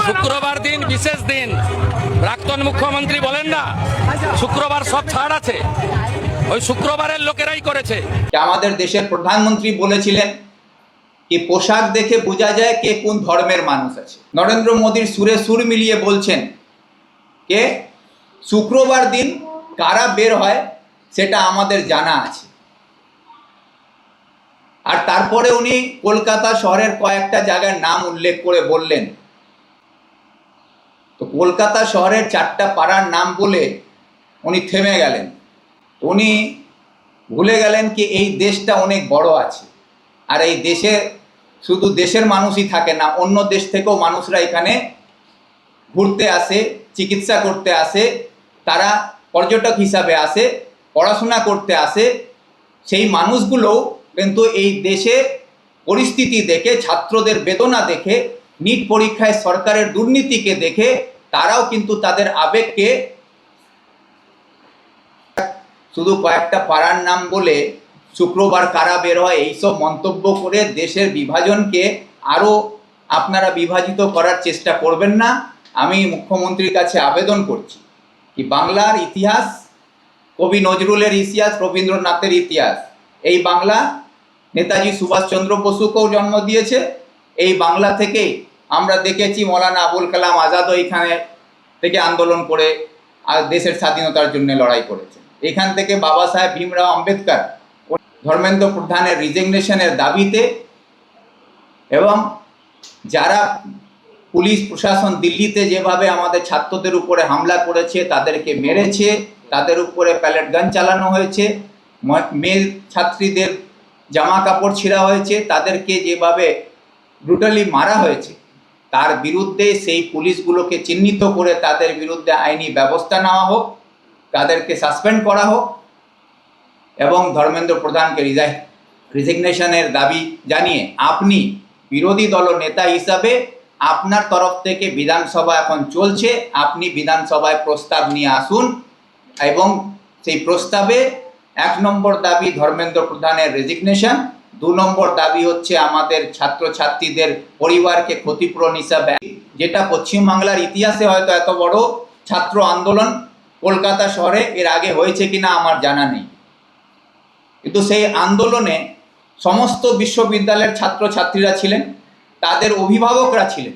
শুক্রবার দিন বিশেষ দিন। প্রাক্তন মুখ্যমন্ত্রী বলেন না শুক্রবার সব ছাড় আছে, ওই শুক্রবারের লোকেরাই করেছে। আমাদের দেশের প্রধানমন্ত্রী বলেছিলেন কি পোশাক দেখে বোঝা যায় কে কোন ধর্মের মানুষ আছে। নরেন্দ্র মোদীর সুরে সুর মিলিয়ে বলছেন কে শুক্রবার দিন কারা বের হয় সেটা আমাদের জানা আছে। আর তারপরে উনি কলকাতা শহরের কয়েকটা জায়গার নাম উল্লেখ করে বললেন। তো কলকাতা শহরের 4টা পাড়ার নাম বলে উনি থেমে গেলেন। উনি ভুলে গেলেন কি এই দেশটা অনেক বড় আছে, আর এই দেশে শুধু দেশের মানুষই থাকে না, অন্য দেশ থেকেও মানুষরা এখানে ঘুরতে আসে, চিকিৎসা করতে আসে, তারা পর্যটক হিসাবে আসে, পড়াশোনা করতে আসে। সেই মানুষগুলোও কিন্তু এই দেশে পরিস্থিতি দেখে, ছাত্রদের বেদনা দেখে, নিট পরীক্ষায় সরকারের দুর্নীতিকে দেখে তারাও কিন্তু তাদের আবেগকে শুধু কয়েকটা পাড়ার নাম বলে শুক্রবার কারা বের হয় এইসব মন্তব্য করে দেশের বিভাজনকে আরও আপনারা বিভাজিত করার চেষ্টা করবেন না। আমি মুখ্যমন্ত্রীর কাছে আবেদন করছি কি বাংলার ইতিহাস, কবি নজরুলের ইতিহাস, রবীন্দ্রনাথের ইতিহাস, এই বাংলা নেতাজি সুভাষচন্দ্র বসুকেও জন্ম দিয়েছে। এই বাংলা থেকেই আমরা দেখেছি মৌলানা আবুল কালাম আজাদও এখানে থেকে আন্দোলন করে আর দেশের স্বাধীনতার জন্য লড়াই করেছে। এখান থেকে বাবা সাহেব ভীমরাও আম্বেদকর ধর্মেন্দ্র প্রধানের রিজিগনেশনের দাবিতে, এবং যারা পুলিশ প্রশাসন দিল্লিতে যেভাবে আমাদের ছাত্রদের উপরে হামলা করেছে, তাদেরকে মেরেছে, তাদের উপরে প্যালেট গান চালানো হয়েছে, মেয়ে ছাত্রীদের জামা কাপড় ছিঁড়া হয়েছে, তাদেরকে যেভাবে ব্রুটালি মারা হয়েছে, তার বিরুদ্ধে সেই পুলিশগুলোকে চিহ্নিত করে তাদের বিরুদ্ধে আইনি ব্যবস্থা নেওয়া হোক, তাদেরকে সাসপেন্ড করা হোক, এবং ধর্মেন্দ্র প্রধানকে রিজিগনেশনের দাবি জানিয়ে আপনি বিরোধী দল নেতা হিসাবে আপনার তরফ থেকে বিধানসভা এখন চলছে, আপনি বিধানসভায় প্রস্তাব নিয়ে আসুন, এবং সেই প্রস্তাবে 1 নম্বর দাবি ধর্মেন্দ্র প্রধানের রেজিগনেশন, 2 নম্বর দাবি হচ্ছে আমাদের ছাত্রছাত্রীদের পরিবারকে ক্ষতিপূরণ হিসাবে, যেটা পশ্চিমবাংলার ইতিহাসে হয়তো এত বড় ছাত্র আন্দোলন কলকাতা শহরে এর আগে হয়েছে কিনা আমার জানা নেই। কিন্তু সেই আন্দোলনে সমস্ত বিশ্ববিদ্যালয়ের ছাত্রছাত্রীরা ছিলেন, তাদের অভিভাবকরা ছিলেন,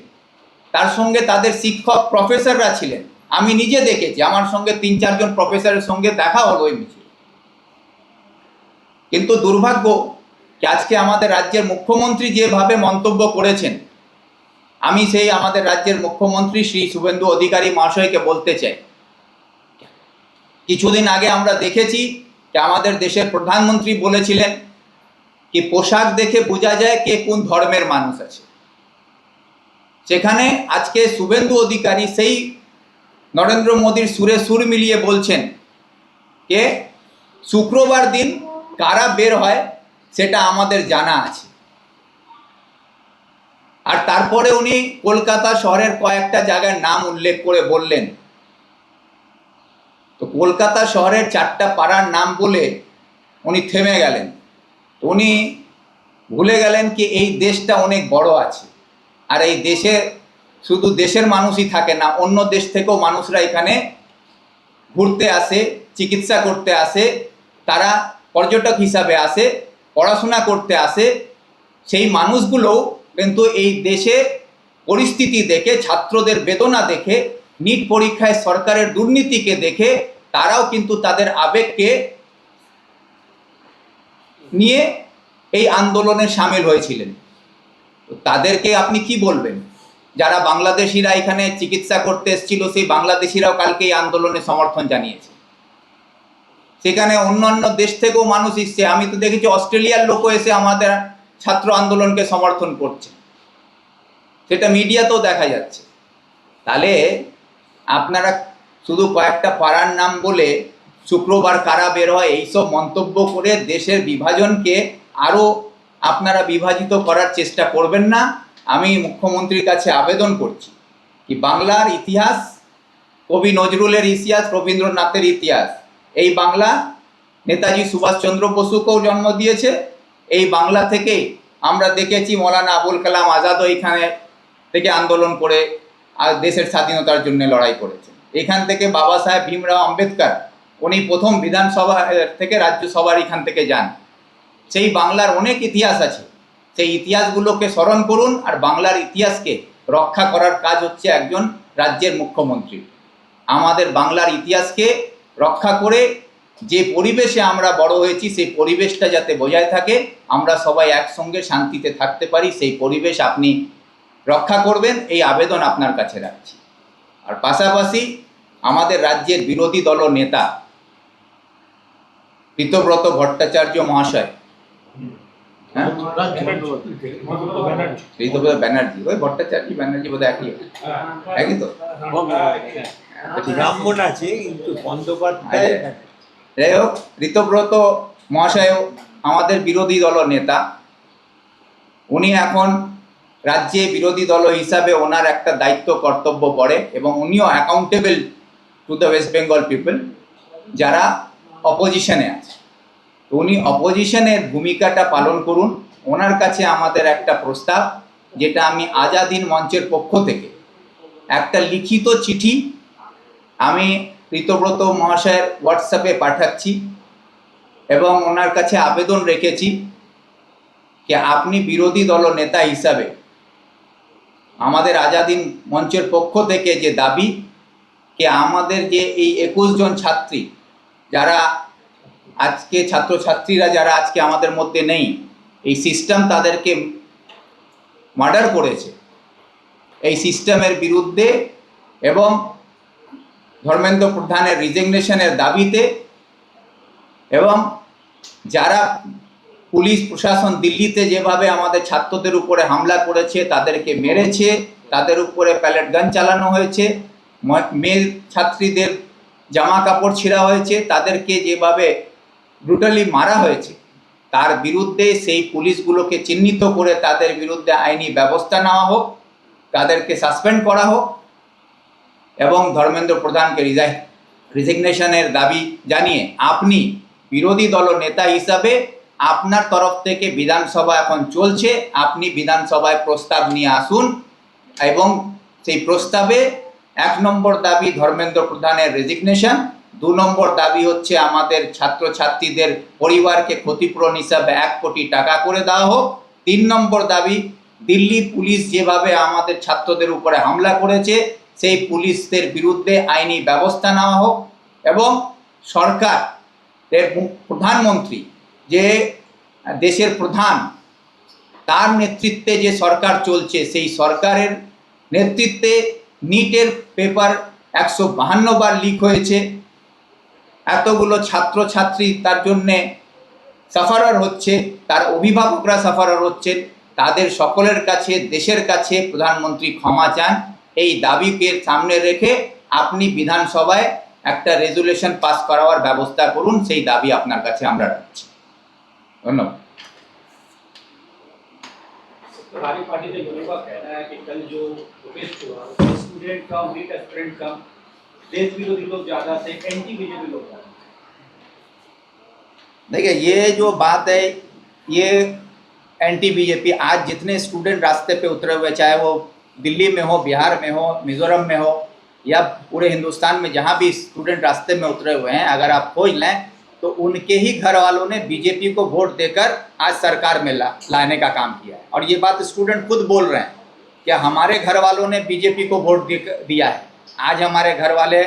তার সঙ্গে তাদের শিক্ষক প্রফেসররা ছিলেন। আমি নিজে দেখেছি, আমার সঙ্গে 3-4 জন প্রফেসরের সঙ্গে দেখা হলো ওই মিছিল। কিন্তু দুর্ভাগ্য যে আজকে আমাদের রাজ্যের মুখ্যমন্ত্রী যেভাবে মন্তব্য করেছেন, আমি সেই আমাদের রাজ্যের মুখ্যমন্ত্রী শ্রী শুভেন্দু অধিকারী মহাশয়কে বলতে চাই, কিছুদিন আগে আমরা দেখেছি যে আমাদের দেশের প্রধানমন্ত্রী বলেছিলেন কি পোশাক দেখে বোঝা যায় কে কোন ধর্মের মানুষ আছে। সেখানে আজকে শুভেন্দু অধিকারী সেই নরেন্দ্র মোদীর সুরে সুর মিলিয়ে বলছেন কে শুক্রবার দিন কারা বের হয় সেটা আমাদের জানা আছে। আর তারপরে উনি কলকাতা শহরের কয়েকটা জায়গার নাম উল্লেখ করে বললেন। তো কলকাতা শহরের 4টা পাড়ার নাম বলে উনি থেমে গেলেন। উনি ভুলে গেলেন কি এই দেশটা অনেক বড় আছে, আর এই দেশে শুধু দেশের মানুষই থাকে না, অন্য দেশ থেকেও মানুষরা এখানে ঘুরতে আসে, চিকিৎসা করতে আসে, তারা পর্যটক হিসাবে আসে, পড়াশোনা করতে আসে। সেই মানুষগুলোও কিন্তু এই দেশে পরিস্থিতি দেখে, ছাত্রদের বেদনা দেখে, নিট পরীক্ষায় সরকারের দুর্নীতিকে দেখে তারাও কিন্তু তাদের আবেগকে নিয়ে এই আন্দোলনে সামিল হয়েছিলেন। তাদেরকে আপনি কি বলবেন? যারা বাংলাদেশিরা এখানে চিকিৎসা করতে এসেছিল, সেই বাংলাদেশিরাও কালকে এই আন্দোলনে সমর্থন জানিয়েছে। সেখানে অন্যান্য দেশ থেকেও মানুষ এসছে। আমি তো দেখেছি অস্ট্রেলিয়ার লোকও এসে আমাদের ছাত্র আন্দোলনকে সমর্থন করছে, সেটা মিডিয়াতেও দেখা যাচ্ছে। তাহলে আপনারা শুধু কয়েকটা পাড়ার নাম বলে শুক্রবার কারা বের হয় এইসব মন্তব্য করে দেশের বিভাজনকে আরও আপনারা বিভাজিত করার চেষ্টা করবেন না। আমি মুখ্যমন্ত্রীর কাছে আবেদন করছি কি বাংলার ইতিহাস, কবি নজরুলের ইতিহাস, রবীন্দ্রনাথের ইতিহাস, এই বাংলা নেতাজি সুভাষচন্দ্র বসুকেও জন্ম দিয়েছে। এই বাংলা থেকেই আমরা দেখেছি মৌলানা আবুল কালাম আজাদও এখানে থেকে আন্দোলন করে আর দেশের স্বাধীনতার জন্য লড়াই করেছেন। এখান থেকে বাবা সাহেব ভীমরাও আম্বেদকর উনি প্রথম বিধানসভা থেকে রাজ্যসভার এখান থেকে যান। সেই বাংলার অনেক ইতিহাস আছে, সেই ইতিহাসগুলোকে স্মরণ করুন, আর বাংলার ইতিহাসকে রক্ষা করার কাজ হচ্ছে একজন রাজ্যের মুখ্যমন্ত্রী। আমাদের বাংলার ইতিহাসকে রক্ষা করে যে পরিবেশে আমরা বড় হয়েছি সেই পরিবেশটা যাতে বজায় থাকে, আমরা সবাই একসঙ্গে শান্তিতে থাকতে পারি, সেই পরিবেশ আপনি রক্ষা করবেন, এই আবেদন আপনার কাছে রাখছি। আর পাশাপাশি আমাদের রাজ্যের বিরোধী দল নেতা ঋতব্রত ভট্টাচার্য মহাশয়, হ্যাঁ ঋতব্রত ব্যানার্জি, ওই ভট্টাচার্য ব্যানার্জি বোধহয় একই তো। ব্রাহ্মণ আছে কিন্তু বন্দ্যোপাধ্যায়। যাই হোক, ঋতব্রত মহাশয়ও আমাদের বিরোধী দল নেতা। উনি এখন রাজ্যে বিরোধী দল হিসাবে ওনার একটা দায়িত্ব কর্তব্য পড়ে, এবং উনিও accountable to the West Bengal people যারা অপোজিশনে আছে। উনি অপোজিশনের ভূমিকাটা পালন করুন। ওনার কাছে আমাদের একটা প্রস্তাব, যেটা আমি আজাদ হিন্দ মঞ্চের পক্ষ থেকে একটা লিখিত চিঠি আমি ঋতব্রত মহাশয়ের হোয়াটসঅ্যাপে পাঠাচ্ছি, এবং ওনার কাছে আবেদন রেখেছি যে আপনি বিরোধী দল নেতা হিসাবে আমাদের আজাদ হিন্দ মঞ্চের পক্ষ থেকে যে দাবি, যে আমাদের যে এই 21 জন ছাত্রী যারা আজকে ছাত্রছাত্রীরা যারা আজকে আমাদের মধ্যে নেই, এই সিস্টেম তাদেরকে মার্ডার করেছে, এই সিস্টেমের বিরুদ্ধে এবং ধর্মেন্দ্র প্রধানের রিজিগনেশনের দাবিতে, এবং যারা পুলিশ প্রশাসন দিল্লিতে যেভাবে আমাদের ছাত্রদের উপরে হামলা করেছে, তাদেরকে মেরেছে, তাদের উপরে প্যালেট গান চালানো হয়েছে, মেয়ে ছাত্রীদের জামা কাপড় ছিঁড়া হয়েছে, তাদেরকে যেভাবে ব্রুটালি মারা হয়েছে, তার বিরুদ্ধে সেই পুলিশগুলোকে চিহ্নিত করে তাদের বিরুদ্ধে আইনি ব্যবস্থা নেওয়া হোক, তাদেরকে সাসপেন্ড করা হোক, এবং ধর্মেন্দ্র প্রধানকে রিজিগনেশনের দাবি জানিয়ে আপনি বিরোধী দল নেতা হিসাবে আপনার তরফ থেকে বিধানসভা এখন চলছে, আপনি বিধানসভায় প্রস্তাব নিয়ে আসুন, এবং সেই প্রস্তাবে 1 নম্বর দাবি ধর্মেন্দ্র প্রধানের রেজিগনেশন, 2 নম্বর দাবি হচ্ছে আমাদের ছাত্রছাত্রীদের পরিবারকে ক্ষতিপূরণ হিসাবে 1 কোটি টাকা করে দেওয়া হোক, 3 নম্বর দাবি দিল্লি পুলিশ যেভাবে আমাদের ছাত্রদের উপরে হামলা করেছে সেই পুলিশদের বিরুদ্ধে আইনি ব্যবস্থা নেওয়া হোক, এবং সরকার প্রধানমন্ত্রী যে দেশের প্রধান, তার নেতৃত্বে যে সরকার চলছে, সেই সরকারের নেতৃত্বে নিটের পেপার 152 বার লিক হয়েছে, এতগুলো ছাত্রছাত্রী তার জন্যে সাফারার হচ্ছে, তার অভিভাবকরা সাফারার হচ্ছে, তাদের সকলের কাছে দেশের কাছে প্রধানমন্ত্রী ক্ষমা চান। এই দাবিকে সামনে রেখে আপনি বিধানসভায় একটা রেজুলেশন পাস করাবার ব্যবস্থা করুন, সেই দাবি আপনার কাছে আমরা রাখছি। ধন্যবাদ। हमारी पार्टी का युवा कहना है कि कल जो प्रोटेस्ट हुआ, स्टूडेंट कम, नीट एस्पिरेंट कम, देश विरोधी लोग ज्यादा थे, एंटी बीजेपी लोग ज्यादा। देखिए, ये जो बात है ये एंटी बीजेपी, आज जितने स्टूडेंट रास्ते पे उतरे हुए, चाहे वो दिल्ली में हो, बिहार में हो, मिजोरम में हो, या पूरे हिंदुस्तान में जहाँ भी स्टूडेंट रास्ते में उतरे हुए हैं, अगर आप खोज लें तो उनके ही घर वालों ने बीजेपी को वोट देकर आज सरकार में लाने का काम किया है। और ये बात स्टूडेंट खुद बोल रहे हैं कि हमारे घर वालों ने बीजेपी को वोट दिया है। आज हमारे घर वाले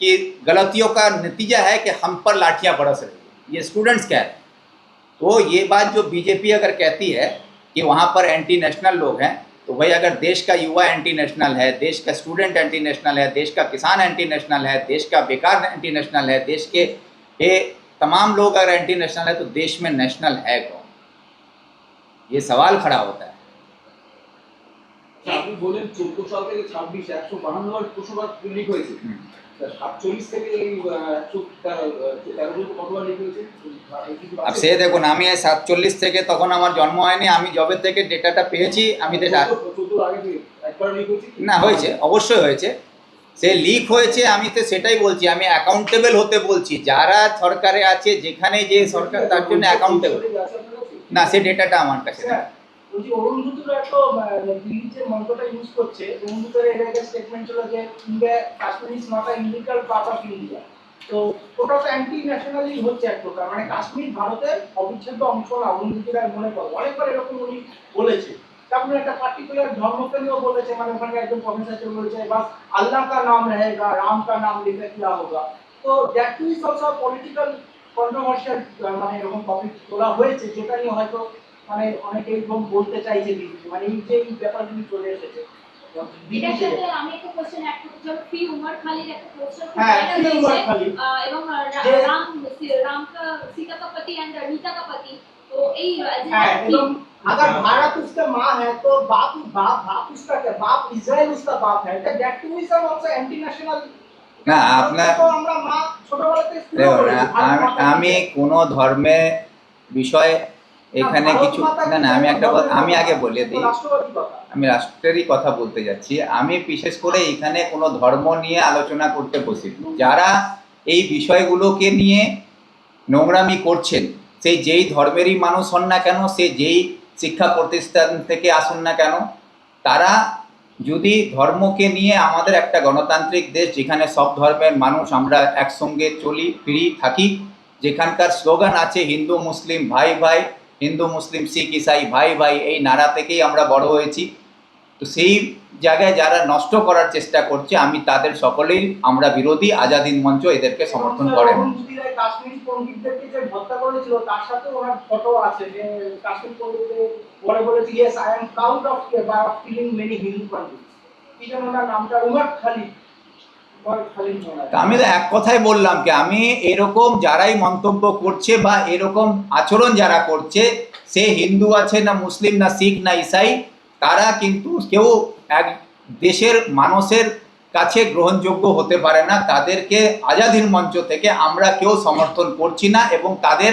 की गलतियों का नतीजा है कि हम पर लाठियाँ बरस रही है, ये स्टूडेंट्स कह रहे हैं। तो ये बात जो बीजेपी अगर कहती है कि वहाँ पर एंटी नेशनल लोग हैं, तो भाई अगर देश का युवा एंटी नेशनल है, देश का स्टूडेंट एंटी नेशनल है, देश का किसान एंटी नेशनल है, देश का बेकार एंटी नेशनल है, देश के ये तमाम लोग अगर एंटी नेशनल है तो देश में नेशनल है कौन? ये सवाल खड़ा होता है। আপনি বলেন 14 সাল থেকে 26 152 বার প্রশ্নবার লিক হয়েছে, 47 থেকে এই 113 কতবার লিক হয়েছে? अब से देखो ना, আমি 47 থেকে তখন আমার জন্ম হয়নি, আমি জবে থেকে ডেটাটা পেয়েছি আমি তো 14 আগে থেকে একবার লিক হয়েছে না, হয়েছে, অবশ্যই হয়েছে, সে লিক হয়েছে, আমি তো সেটাই বলছি, আমি অ্যাকাউন্টেবল হতে বলছি, যারা সরকারে আছে যেখানে যে সরকার তার জন্য অ্যাকাউন্টেবল না, সে ডেটাটা আমার কাছে না। বলছি অরুন্ধুতুরা তো দিল্লি যে মন্ত্রটা ইউজ করছে, অরুন্ধুতুরা এর আগে স্টেটমেন্ট ছিল যে India Kashmir is not a integral part of India. তো ওটা তো অ্যান্টি ন্যাশনালি হচ্ছে এক প্রকার, মানে কাশ্মীর ভারতের অবিচ্ছেদ্য অংশ না, অরুন্ধুতুরা মনে করে অনেকবার এরকম উনি বলেছে। তারপরে একটা পার্টিকুলার ধর্মকে নিয়েও বলেছে, মানে ওখানে একজন প্রফেসর বলেছে বাস আল্লাহ কা নাম রহেগা, রাম কা নাম লিখে কিয়া হোগা। তো that too is also political controversial, মানে এরকম টপিক তোলা হয়েছে, যেটা নিয়ে হয়তো মানে অনেকে এরকম বলতে চাইছে দিল্লি, মানে এই যে এই ব্যাপারগুলি চলে এসেছে এটার সাথে আমি একটা কোশ্চেন অ্যাড করতে চাই, ফ্রি উমর খালির একটা পোস্টার হ্যাঁ, free উমর খালি। এবং যে- राम का सीता का पति एंड रीता का पति, तो এই हाँ, एकदम अगर भारत उसका माँ है तो बाप बाप उसका क्या, बाप इजराइल उसका बाप है, that two is also anti national. না আপনার তো আমরা মা ছোটবেলাতে স্কুলে দেখুন, পড়েছি, ভারত মাতা আমি কি? কোনো ধর্মের বিষয়ে এখানে ভারত কিছু মাতা না কি? না আমি একটা আমি আগে বলে তো দিই, রাষ্ট্রবাদী কথা। আমি রাষ্ট্রেরই কথা বলতে যাচ্ছি। আমি বিশেষ করে এখানে কোনো ধর্ম নিয়ে আলোচনা করতে বসি। যারা এই বিষয়গুলোকে নিয়ে নোংরামি করছেন, সেই যেই ধর্মেরই মানুষ হন না কেন, সে যেই শিক্ষা প্রতিষ্ঠান থেকে আসুন না কেন, তারা যদি ধর্মকে নিয়ে, আমাদের একটা গণতান্ত্রিক দেশ যেখানে সব ধর্মের মানুষ আমরা একসঙ্গে চলি ফিরি থাকি, যেখানকার স্লোগান আছে হিন্দু মুসলিম ভাই ভাই, হিন্দু মুসলিম শিখ ইসাই ভাই ভাই, এই নারা থেকেই আমরা বড় হয়েছি। তো সেই জায়গায় যারা নষ্ট করার চেষ্টা করছে, আমি তাদের সকলেই আমরা বিরোধী। আজাদ হিন্দ মঞ্চ এদেরকে সমর্থন করে না। অরুন্ধুতিরা কাশ্মীরি পণ্ডিতদেরকে যে হত্যা করেছিল তার সাথে ওনার ফটো আছে, যে কাশ্মীর পণ্ডিতদের পরে বলেছে yes I am proud of killing many Hindu Pandit. কি যেন ওনার নামটা, উমর খালিদ, উমর খালিদ মনে হয়। তা আমি তো এক কথাই বললাম কি, আমি এরকম যারাই মন্তব্য করছে বা এরকম আচরণ যারা করছে, সে হিন্দু আছে না মুসলিম না শিখ না ইসাই, তারা কিন্তু কেউ এক দেশের মানুষের কাছে গ্রহণযোগ্য হতে পারে না। তাদেরকে আজাদ হিন্দ মঞ্চ থেকে আমরা কেউ সমর্থন করছি না, এবং তাদের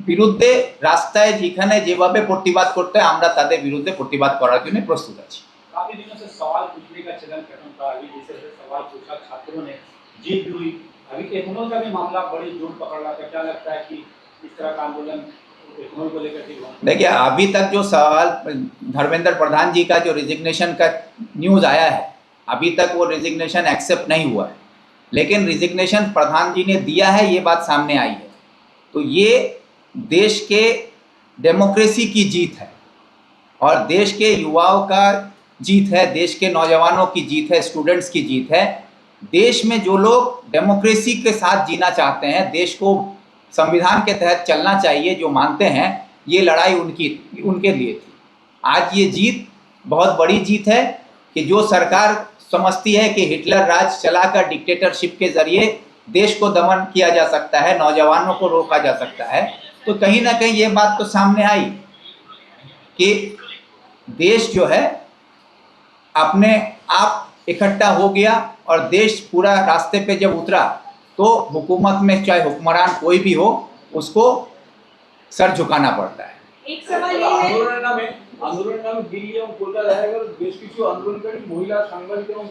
বিরুদ্ধে রাস্তায় যেখানে যেভাবে প্রতিবাদ করতে হয়, আমরা তাদের বিরুদ্ধে প্রতিবাদ করার জন্য প্রস্তুত আছি। काफी दिनों से सवाल पूछने का चलन खत्म था, अभी जैसे सवाल पूछा छात्रों ने, जीत हुई, अभी एथनॉल का भी मामला बड़ी जोर पकड़ रहा था, क्या लगता है कि इस तरह का आंदोलन एथनॉल को लेकर के हुआ? देखिए, अभी तक जो सवाल धर्मेंद्र प्रधान जी का जो रिजिग्नेशन का न्यूज़ आया है, अभी तक वो रिजिग्नेशन एक्सेप्ट नहीं हुआ है, लेकिन रिजिग्नेशन प्रधान जी ने दिया है, ये बात सामने आई है। तो ये देश के डेमोक्रेसी की जीत है, और देश के युवाओं का जीत है, देश के नौजवानों की जीत है, स्टूडेंट्स की जीत है। देश में जो लोग डेमोक्रेसी के साथ जीना चाहते हैं, देश को संविधान के तहत चलना चाहिए, जो मानते हैं, ये लड़ाई उनके लिए थी। आज ये जीत बहुत बड़ी जीत है कि जो सरकार समझती है कि हिटलर राज चलाकर डिक्टेटरशिप के ज़रिए देश को दमन किया जा सकता है, नौजवानों को रोका जा सकता है, तो कहीं ना कहीं ये बात तो सामने आई कि देश जो है अपने आप इकट्ठा हो गया, और देश पूरा रास्ते पे जब उतरा, तो हुकूमत में चाहे हुक्मरान कोई भी हो, उसको सर झुकाना पड़ता है। एक सवाल ये है, আন্দোলনের নামে দিল্লি এবং কলকাতা দেখা গেল বেশ কিছু আন্দোলনকারী মহিলা সাংবাদিক এবং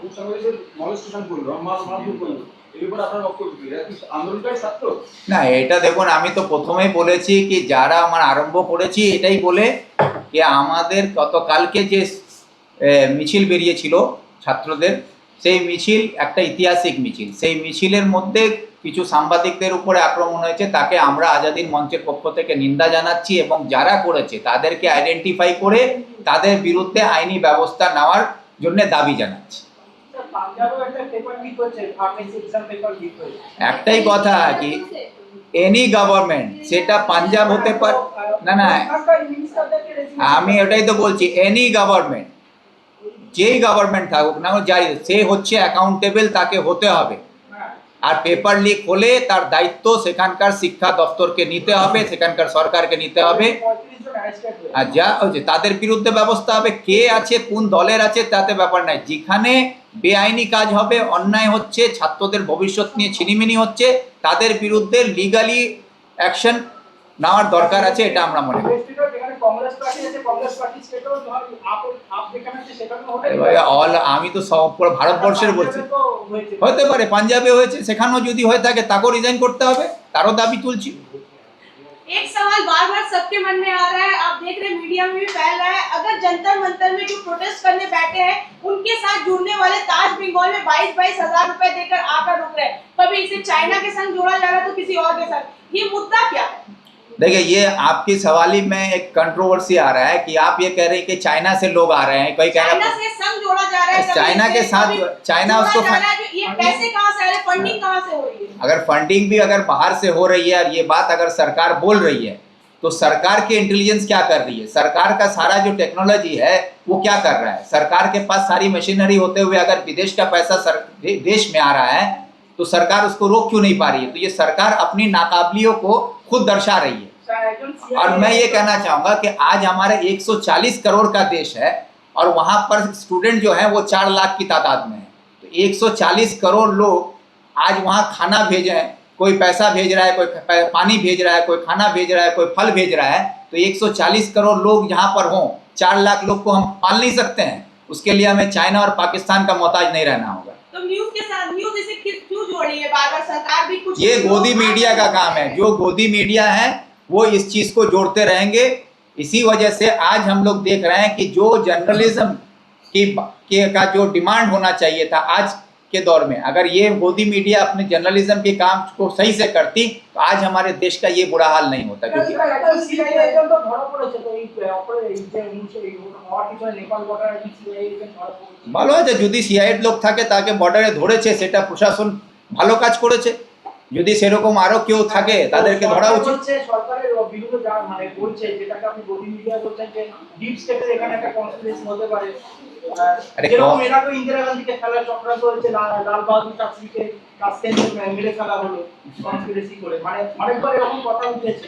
পুরুষ সাংবাদিকদের মলেস্টেশন করলো, মারধর করলো, এর উপর আপনার বক্তব্য কি? এরা কি আন্দোলনকারী ছাত্র? না, এটা দেখুন, আমি তো প্রথমেই বলেছি কি, যারা আমার আরম্ভ করেছি এটাই বলে যে আমাদের গতকালকে যে মিছিল বেরিয়েছিল ছাত্রদের, সেই মিছিল একটা ঐতিহাসিক মিছিল। সেই মিছিলের মধ্যে কিছু সাংবাদিকদের উপরে আক্রমণ হয়েছে, তাকে আমরা আজাদ হিন্দ মঞ্চের পক্ষ থেকে নিন্দা জানাচ্ছি, এবং যারা করেছে তাদেরকে আইডেন্টিফাই করে তাদের বিরুদ্ধে আইনি ব্যবস্থা নেওয়ার জন্য দাবি জানাচ্ছি। পাঞ্জাবেও একটা পেপার লিক হয়েছে, ফার্মেসি এক্সাম পেপার লিক হয়েছে। একটাই কথা কি, এনি গভর্নমেন্ট, সেটা পাঞ্জাব হতে পারে না, না আমি ওটাই তো বলছি, এনি গভর্নমেন্ট, যেই গভর্নমেন্ট থাকুক না যাই, সে হচ্ছে অ্যাকাউন্টেবল, তাকে হতে হবে। আর পেপার লিক হলে তার দায়িত্ব সেখানকার শিক্ষা দপ্তরকে নিতে হবে, সেখানকার সরকারকে নিতে হবে, আর যা হচ্ছে তাদের বিরুদ্ধে ব্যবস্থা হবে। কে আছে, কোন দলের আছে, তাতে ব্যাপার নাই। যেখানে বেআইনি কাজ হবে, অন্যায় হচ্ছে, ছাত্রদের ভবিষ্যৎ নিয়ে ছিনিমিনি হচ্ছে, তাদের বিরুদ্ধে লিগালি অ্যাকশন নেওয়ার দরকার আছে, এটা আমরা মনে করি। অল আমি তো সব ভারতবর্ষের বলছি, হতে পারে পাঞ্জাবে হয়েছে, সেখানেও যদি হয়ে থাকে তাকেও রিজাইন করতে হবে, তারও দাবি তুলছি। एक सवाल बार बार सबके मन में आ रहा है, आप देख रहे हैं मीडिया में भी फैल रहा है, अगर जंतर मंतर में जो प्रोटेस्ट करने बैठे हैं उनके साथ जुड़ने वाले ताज बंगाल में 22-22 हजार रुपए देकर आकर रुक रहे हैं, कभी इसे चाइना के संग जोड़ा जा रहा है तो किसी और के साथ, ये मुद्दा क्या है? देखिए, ये आपकी सवाली में एक कंट्रोवर्सी आ रहा है कि आप ये कह रहे हैं कि चाइना से लोग आ रहे हैं, कोई कह रहा चाइना है से संग जोड़ा जा रहा है, कभी चाइना के इसे साथ कभी चाइना जोड़ा उसको जा रहा है, ये पैसे कहाँ से आ रहे हैं, फंडिंग कहाँ से हो रही है? अगर फंडिंग भी अगर बाहर से हो रही है और ये बात अगर सरकार बोल रही है तो सरकार की इंटेलिजेंस क्या कर रही है? सरकार का सारा जो टेक्नोलॉजी है वो क्या कर रहा है? सरकार के पास सारी मशीनरी होते हुए अगर विदेश का पैसा देश में आ रहा है तो सरकार उसको रोक क्यों नहीं पा रही है? तो ये सरकार अपनी नाकाबिलियों को खुद दर्शा रही है। और मैं ये कहना चाहूंगा कि आज हमारे 140 करोड़ का देश है और वहां पर स्टूडेंट जो है वो 4 लाख की तादाद में है, तो 140 करोड़ लोग आज वहां खाना भेजे हैं, कोई पैसा भेज रहा है, कोई पानी भेज रहा है, कोई खाना भेज रहा है, कोई फल भेज रहा है, तो 140 करोड़ लोग जहां पर हों, 4 लाख लोग को हम पाल नहीं सकते हैं। उसके लिए हमें चाइना और पाकिस्तान का मोहताज नहीं रहना होगा। तो न्यूज़ के साथ न्यूज़ इसे क्यों जोड़ी है बार-बार? सरकार भी कुछ ये गोदी मीडिया का काम है, जो गोदी मीडिया है वो इस चीज को जोड़ते रहेंगे। इसी वजह से आज हम लोग देख रहे हैं कि जो जर्नलिज्म का जो डिमांड होना चाहिए था आज के दौर में, अगर ये गोदी मीडिया अपने जर्नलिज्म के काम को सही से करती तो आज हमारे देश का ये बुरा हाल नहीं होता। क्योंकि ভালো আছে, যদি সিআইএড লোক থাকে তাকে বর্ডারে ধরেছে, সেটা প্রশাসন ভালো কাজ করেছে। যদি সেরকম আরো কেউ থাকে তাদেরকে ধরা উচিত। সরকারের বিরুদ্ধে যা মানে বলছে, যেটাকে আপনি গদি মিডিয়া বলছেন যে ডিপ স্টেটের এখানে একটা কনস্পিরেসি হতে পারে। যেরকম এর আগে ইন্দিরা গান্ধীকে ফেলার চক্রান্ত হয়েছে, লাল বাহাদুর শাস্ত্রীকে কাস্টেনে মেরে ফেলা হলো কনস্পিরেসি করে, মানে অনেকবার এরকম কথা উঠেছে।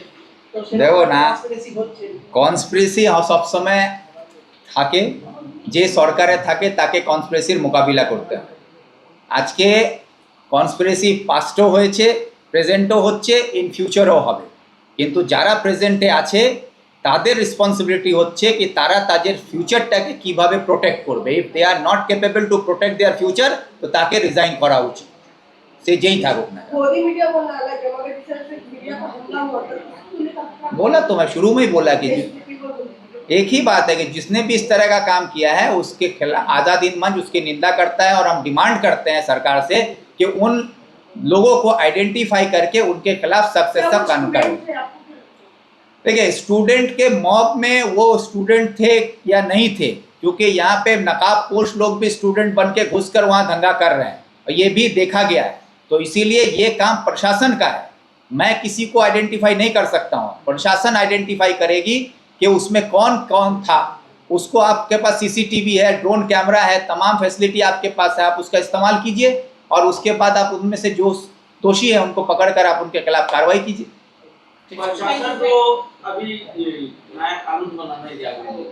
তো দেখো না, কনস্পিরেসি হচ্ছে, কনস্পিরেসি সবসময় থাকে, যে সরকারে থাকে তাকে কনস্পিরেসির মোকাবিলা করতে হবে। আজকে কনস্পিরেসি পাস্টও হয়েছে, প্রেজেন্টও হচ্ছে, ইন ফিউচারও হবে, কিন্তু যারা প্রেজেন্টে আছে তাদের রেসপন্সিবিলিটি হচ্ছে কি তারা তাদের ফিউচারটাকে কিভাবে প্রোটেক্ট করবে। If they are not capable to protect their future तो তাকে রিজাইন করা উচিত, সে যেই থাকুক না। गोदी मीडिया बोलना अलग है, मगर इस तरह से मीडिया को हमला हुआ था, बोला तो मैं शुरू में ही बोला कि एक ही बात है कि जिसने भी इस तरह का काम किया है उसके खिलाफ आज़ाद हिंद मंच उसकी निंदा करता है और हम डिमांड करते हैं सरकार से कि उन लोगों को आइडेंटिफाई करके उनके खिलाफ सख्त से सख्त कानून करें। देखिए, स्टूडेंट के मॉब में वो स्टूडेंट थे या नहीं थे, क्योंकि यहाँ पे नकाबपोश लोग भी स्टूडेंट बन के घुसकर वहाँ दंगा कर रहे हैं और ये भी देखा गया है। तो इसीलिए ये काम प्रशासन का है, मैं किसी को आइडेंटिफाई नहीं कर सकता हूँ, प्रशासन आइडेंटिफाई करेगी कि उसमें कौन कौन था। उसको आपके पास सीसीटीवी है, ड्रोन कैमरा है, तमाम फैसिलिटी आपके पास है, आप उसका इस्तेमाल कीजिए और उसके बाद आप उनमें से जो दोषी है उनको पकड़कर आप उनके खिलाफ कार्रवाई कीजिए। प्रशासन को अभी नया कानून बनाने दिया गया है।